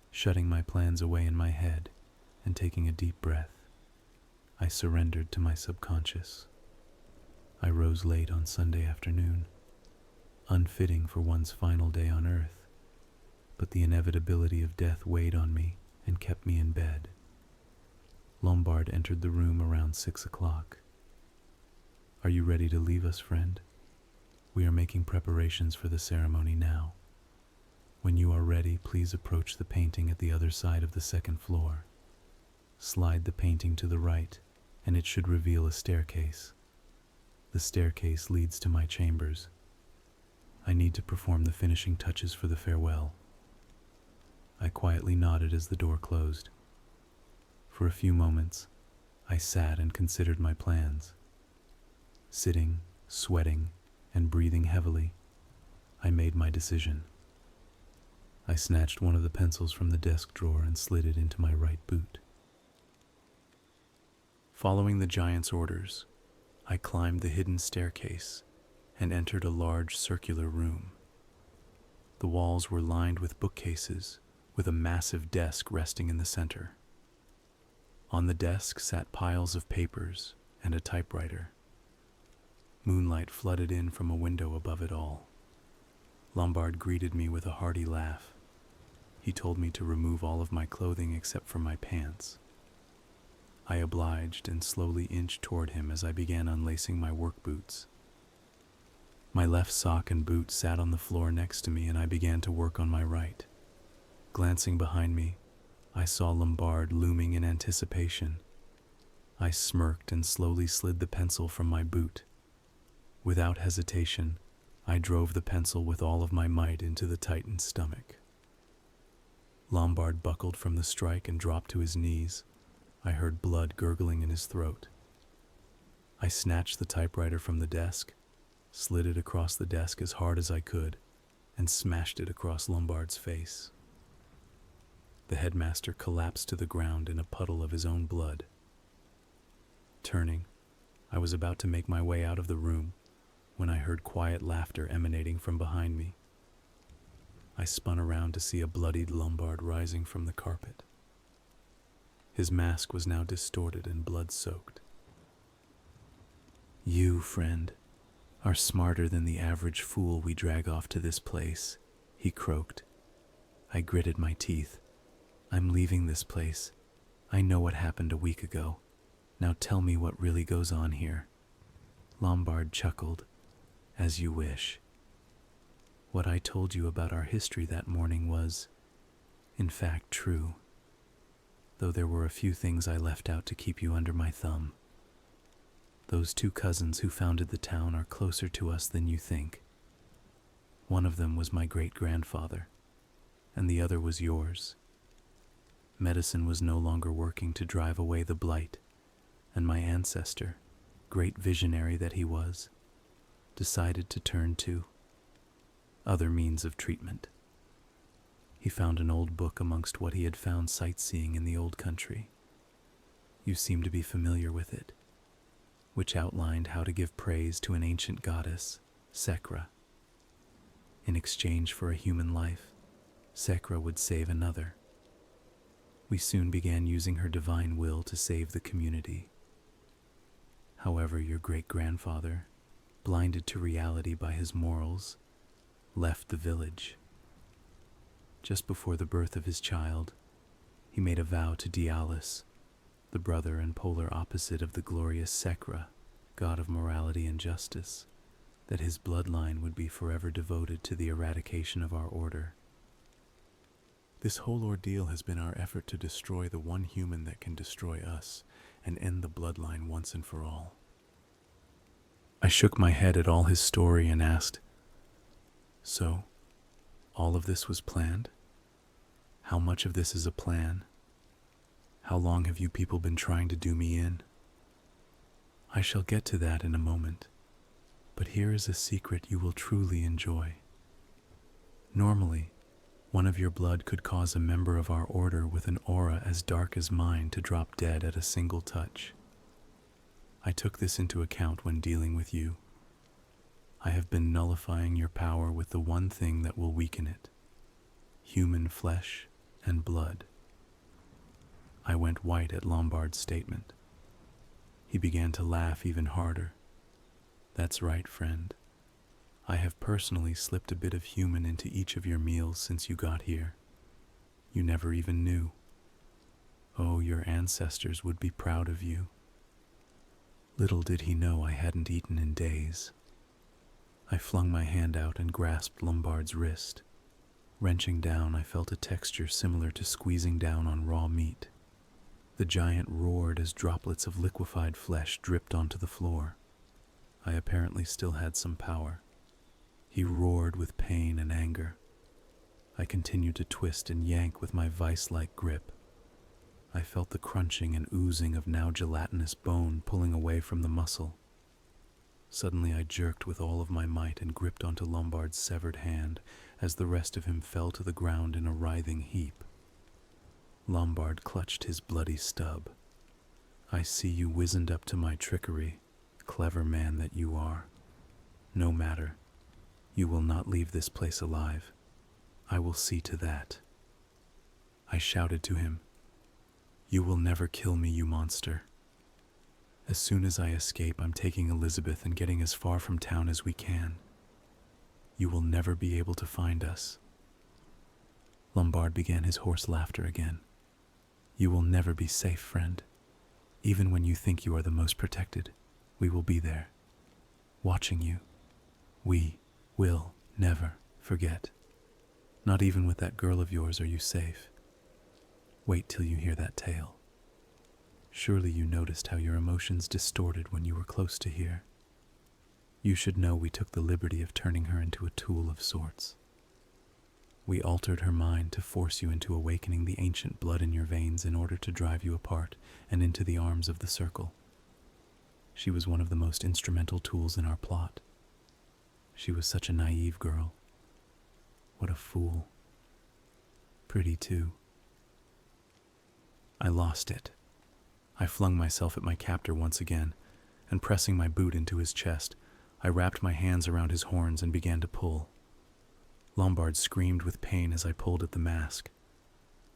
Speaker 1: Shutting my plans away in my head and taking a deep breath, I surrendered to my subconscious. I rose late on Sunday afternoon, unfitting for one's final day on earth, but the inevitability of death weighed on me and kept me in bed. Lombard entered the room around 6 o'clock. "Are you ready to leave us, friend? We are making preparations for the ceremony now. When you are ready, please approach the painting at the other side of the second floor. Slide the painting to the right, and it should reveal a staircase. The staircase leads to my chambers. I need to perform the finishing touches for the farewell." I quietly nodded as the door closed. For a few moments, I sat and considered my plans. Sitting, sweating, and breathing heavily, I made my decision. I snatched one of the pencils from the desk drawer and slid it into my right boot. Following the giant's orders, I climbed the hidden staircase and entered a large circular room. The walls were lined with bookcases, with a massive desk resting in the center. On the desk sat piles of papers and a typewriter. Moonlight flooded in from a window above it all. Lombard greeted me with a hearty laugh. He told me to remove all of my clothing except for my pants. I obliged and slowly inched toward him as I began unlacing my work boots. My left sock and boot sat on the floor next to me, and I began to work on my right. Glancing behind me, I saw Lombard looming in anticipation. I smirked and slowly slid the pencil from my boot. Without hesitation, I drove the pencil with all of my might into the Titan's stomach. Lombard buckled from the strike and dropped to his knees. I heard blood gurgling in his throat. I snatched the typewriter from the desk, slid it across the desk as hard as I could, and smashed it across Lombard's face. The headmaster collapsed to the ground in a puddle of his own blood. Turning, I was about to make my way out of the room when I heard quiet laughter emanating from behind me. I spun around to see a bloodied Lombard rising from the carpet. His mask was now distorted and blood-soaked. "You, friend, are smarter than the average fool we drag off to this place," he croaked. I gritted my teeth. "I'm leaving this place. I know what happened a week ago. Now tell me what really goes on here." Lombard chuckled. "As you wish. What I told you about our history that morning was, in fact, true, though there were a few things I left out to keep you under my thumb. Those two cousins who founded the town are closer to us than you think. One of them was my great-grandfather, and the other was yours. Medicine was no longer working to drive away the blight, and my ancestor, great visionary that he was, decided to turn to other means of treatment. He found an old book amongst what he had found sightseeing in the old country. You seem to be familiar with it, which outlined how to give praise to an ancient goddess, Sekra. In exchange for a human life, Sekra would save another. We soon began using her divine will to save the community. However, your great-grandfather, blinded to reality by his morals, left the village. Just before the birth of his child, he made a vow to Dialis, the brother and polar opposite of the glorious Sekra, god of morality and justice, that his bloodline would be forever devoted to the eradication of our order. This whole ordeal has been our effort to destroy the one human that can destroy us and end the bloodline once and for all." I shook my head at all his story and asked, "So, all of this was planned? How much of this is a plan? How long have you people been trying to do me in?" "I shall get to that in a moment, but here is a secret you will truly enjoy. Normally, one of your blood could cause a member of our order with an aura as dark as mine to drop dead at a single touch. I took this into account when dealing with you. I have been nullifying your power with the one thing that will weaken it: human flesh and blood." I went white at Lombard's statement. He began to laugh even harder. "That's right, friend. I have personally slipped a bit of human into each of your meals since you got here. You never even knew. Oh, your ancestors would be proud of you." Little did he know I hadn't eaten in days. I flung my hand out and grasped Lombard's wrist. Wrenching down, I felt a texture similar to squeezing down on raw meat. The giant roared as droplets of liquefied flesh dripped onto the floor. I apparently still had some power. He roared with pain and anger. I continued to twist and yank with my vice-like grip. I felt the crunching and oozing of now gelatinous bone pulling away from the muscle. Suddenly I jerked with all of my might and gripped onto Lombard's severed hand as the rest of him fell to the ground in a writhing heap. Lombard clutched his bloody stub. "I see you wizened up to my trickery, clever man that you are. No matter. You will not leave this place alive. I will see to that." I shouted to him, "You will never kill me, you monster. As soon as I escape, I'm taking Elizabeth and getting as far from town as we can. You will never be able to find us." Lombard began his hoarse laughter again. "You will never be safe, friend. Even when you think you are the most protected, we will be there, watching you. We will never forget. Not even with that girl of yours are you safe. Wait till you hear that tale. Surely you noticed how your emotions distorted when you were close to here. You should know we took the liberty of turning her into a tool of sorts. We altered her mind to force you into awakening the ancient blood in your veins in order to drive you apart and into the arms of the circle. She was one of the most instrumental tools in our plot. She was such a naive girl. What a fool. Pretty too. I lost it. I flung myself at my captor once again, and pressing my boot into his chest, I wrapped my hands around his horns and began to pull. Lombard screamed with pain as I pulled at the mask.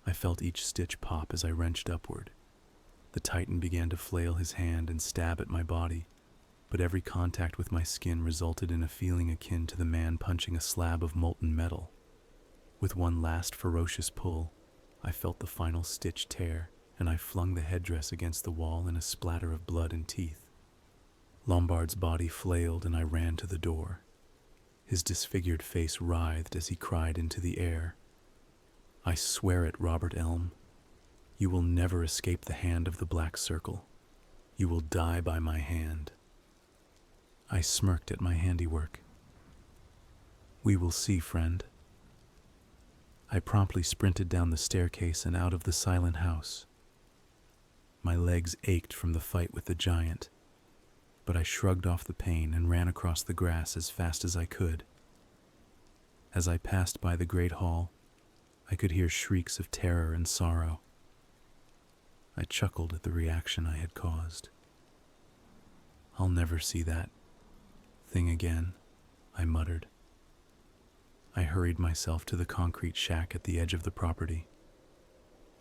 Speaker 1: I felt each stitch pop as I wrenched upward, The Titan began to flail his hand and stab at my body, but every contact with my skin resulted in a feeling akin to the man punching a slab of molten metal. With one last ferocious pull, I felt the final stitch tear, and I flung the headdress against the wall in a splatter of blood and teeth. Lombard's body flailed, and I ran to the door. His disfigured face writhed as he cried into the air, "I swear it, Robert Elm. You will never escape the hand of the Black Circle. You will die by my hand." I smirked at my handiwork. "We will see, friend." I promptly sprinted down the staircase and out of the silent house. My legs ached from the fight with the giant, but I shrugged off the pain and ran across the grass as fast as I could. As I passed by the great hall, I could hear shrieks of terror and sorrow. I chuckled at the reaction I had caused. "I'll never see that thing again," I muttered. I hurried myself to the concrete shack at the edge of the property.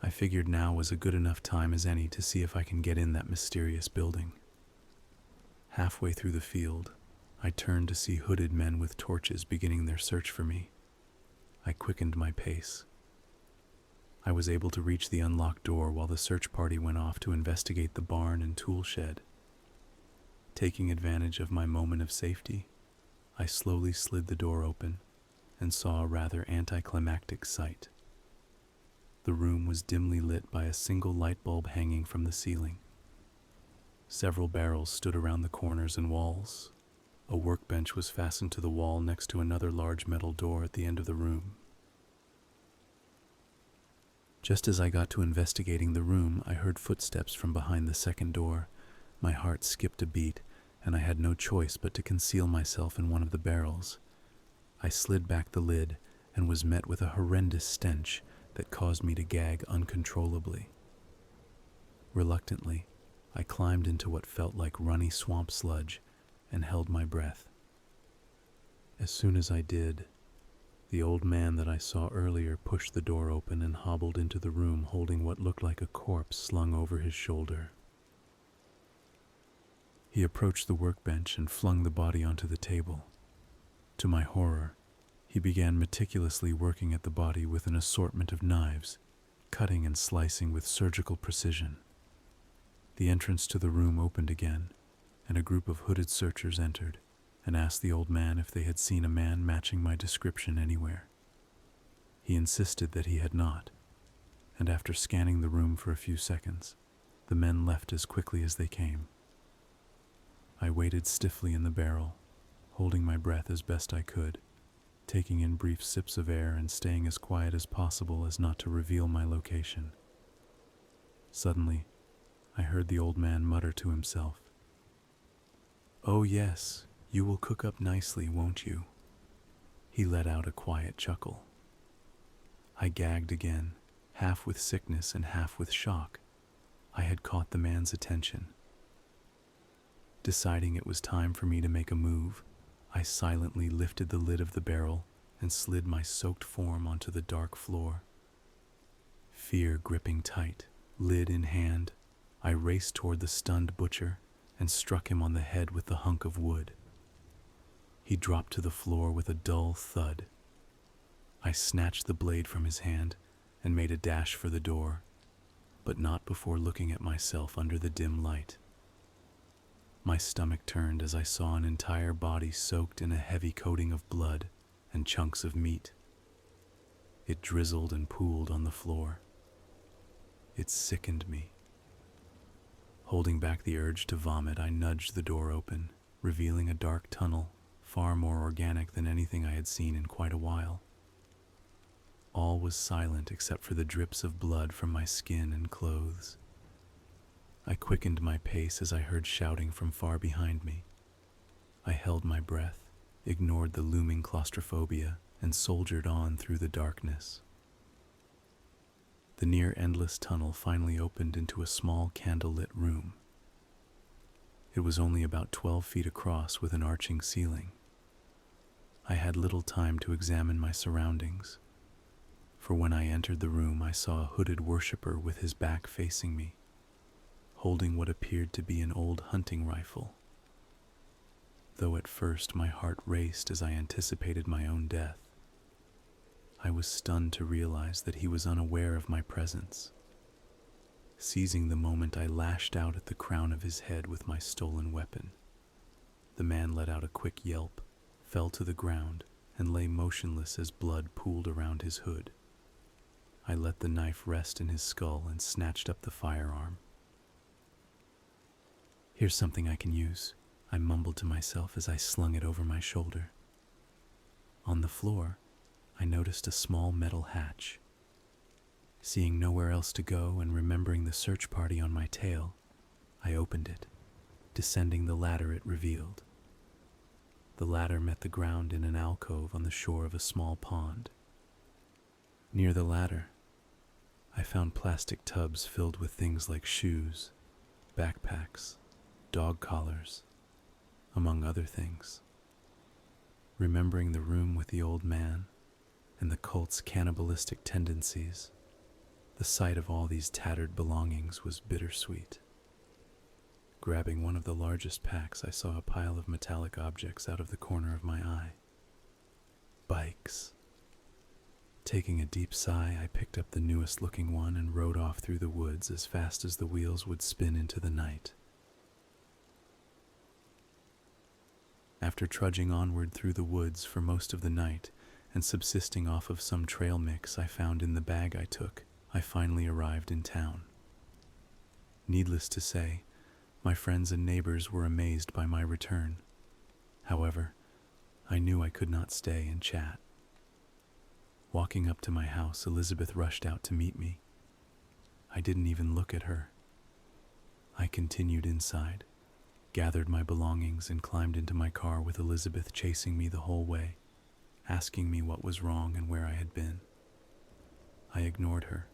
Speaker 1: I figured now was a good enough time as any to see if I can get in that mysterious building. Halfway through the field, I turned to see hooded men with torches beginning their search for me. I quickened my pace. I was able to reach the unlocked door while the search party went off to investigate the barn and tool shed. Taking advantage of my moment of safety, I slowly slid the door open and saw a rather anticlimactic sight. The room was dimly lit by a single light bulb hanging from the ceiling. Several barrels stood around the corners and walls. A workbench was fastened to the wall next to another large metal door at the end of the room. Just as I got to investigating the room, I heard footsteps from behind the second door. My heart skipped a beat, and I had no choice but to conceal myself in one of the barrels. I slid back the lid and was met with a horrendous stench that caused me to gag uncontrollably. Reluctantly, I climbed into what felt like runny swamp sludge and held my breath. As soon as I did, the old man that I saw earlier pushed the door open and hobbled into the room holding what looked like a corpse slung over his shoulder. He approached the workbench and flung the body onto the table. To my horror, he began meticulously working at the body with an assortment of knives, cutting and slicing with surgical precision. The entrance to the room opened again, and a group of hooded searchers entered and asked the old man if they had seen a man matching my description anywhere. He insisted that he had not, and after scanning the room for a few seconds, the men left as quickly as they came. I waited stiffly in the barrel, holding my breath as best I could, taking in brief sips of air and staying as quiet as possible as not to reveal my location. Suddenly, I heard the old man mutter to himself, "Oh yes, you will cook up nicely, won't you?" He let out a quiet chuckle. I gagged again, half with sickness and half with shock. I had caught the man's attention. Deciding it was time for me to make a move, I silently lifted the lid of the barrel and slid my soaked form onto the dark floor. Fear gripping tight, lid in hand, I raced toward the stunned butcher and struck him on the head with the hunk of wood. He dropped to the floor with a dull thud. I snatched the blade from his hand and made a dash for the door, but not before looking at myself under the dim light. My stomach turned as I saw an entire body soaked in a heavy coating of blood and chunks of meat. It drizzled and pooled on the floor. It sickened me. Holding back the urge to vomit, I nudged the door open, revealing a dark tunnel, far more organic than anything I had seen in quite a while. All was silent except for the drips of blood from my skin and clothes. I quickened my pace as I heard shouting from far behind me. I held my breath, ignored the looming claustrophobia, and soldiered on through the darkness. The near-endless tunnel finally opened into a small candle-lit room. It was only about 12 feet across with an arching ceiling. I had little time to examine my surroundings, for when I entered the room I saw a hooded worshiper with his back facing me. holding what appeared to be an old hunting rifle. Though at first my heart raced as I anticipated my own death, I was stunned to realize that he was unaware of my presence. Seizing the moment, I lashed out at the crown of his head with my stolen weapon. The man let out a quick yelp, fell to the ground, and lay motionless as blood pooled around his hood. I let the knife rest in his skull and snatched up the firearm. "Here's something I can use," I mumbled to myself as I slung it over my shoulder. On the floor, I noticed a small metal hatch. Seeing nowhere else to go and remembering the search party on my tail, I opened it, descending the ladder it revealed. The ladder met the ground in an alcove on the shore of a small pond. Near the ladder, I found plastic tubs filled with things like shoes, backpacks, dog collars, among other things. Remembering the room with the old man and the cult's cannibalistic tendencies, the sight of all these tattered belongings was bittersweet. Grabbing one of the largest packs, I saw a pile of metallic objects out of the corner of my eye. Bikes. Taking a deep sigh, I picked up the newest looking one and rode off through the woods as fast as the wheels would spin into the night. After trudging onward through the woods for most of the night and subsisting off of some trail mix I found in the bag I took, I finally arrived in town. Needless to say, my friends and neighbors were amazed by my return. However, I knew I could not stay and chat. Walking up to my house, Elizabeth rushed out to meet me. I didn't even look at her. I continued inside, gathered my belongings, and climbed into my car with Elizabeth chasing me the whole way, asking me what was wrong and where I had been. I ignored her.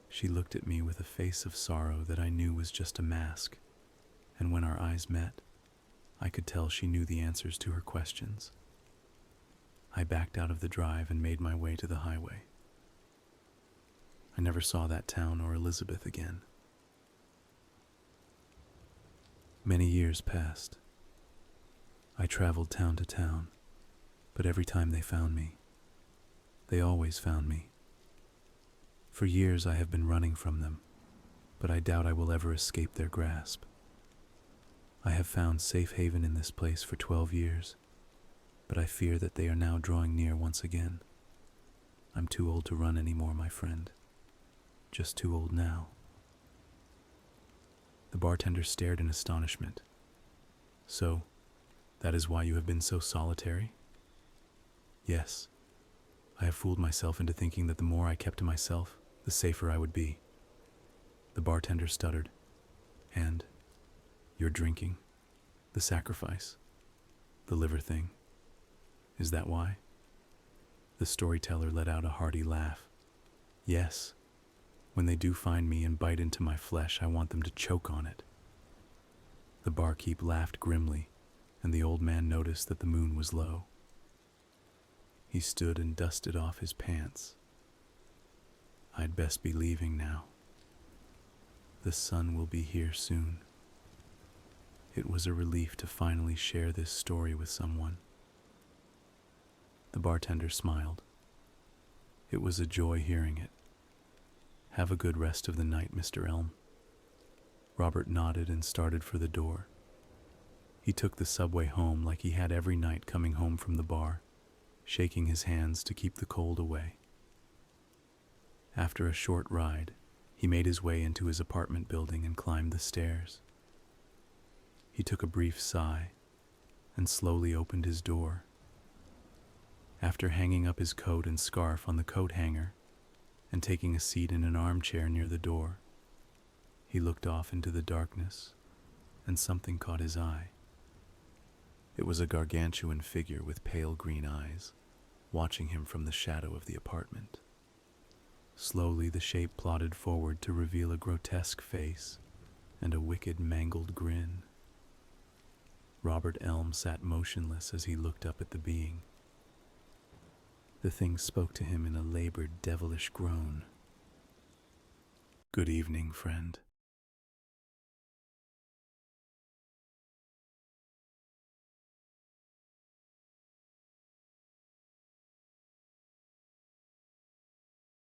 Speaker 1: She looked at me with a face of sorrow that I knew was just a mask, and when our eyes met, I could tell she knew the answers to her questions. I backed out of the drive and made my way to the highway. I never saw that town or Elizabeth again. Many years passed. I traveled town to town, but every time they found me, they always found me. For years I have been running from them, but I doubt I will ever escape their grasp. I have found safe haven in this place for 12 years, but I fear that they are now drawing near once again. I'm too old to run anymore, my friend. Just too old now. The bartender stared in astonishment. "So, that is why you have been so solitary?" "Yes. I have fooled myself into thinking that the more I kept to myself, the safer I would be." The bartender stuttered. "And your drinking, the sacrifice, the liver thing. Is that why?" The storyteller let out a hearty laugh. "Yes. When they do find me and bite into my flesh, I want them to choke on it." The barkeep laughed grimly, and the old man noticed that the moon was low. He stood and dusted off his pants. "I'd best be leaving now. The sun will be here soon." It was a relief to finally share this story with someone. The bartender smiled. It was a joy hearing it. "Have a good rest of the night, Mr. Elm." Robert nodded and started for the door. He took the subway home like he had every night coming home from the bar, shaking his hands to keep the cold away. After a short ride, he made his way into his apartment building and climbed the stairs. He took a brief sigh and slowly opened his door. After hanging up his coat and scarf on the coat hanger and taking a seat in an armchair near the door, he looked off into the darkness, and something caught his eye. It was a gargantuan figure with pale green eyes, watching him from the shadow of the apartment. Slowly the shape plodded forward to reveal a grotesque face and a wicked, mangled grin. Robert Elm sat motionless as he looked up at the being. The thing spoke to him in a labored, devilish groan. "Good evening, friend,"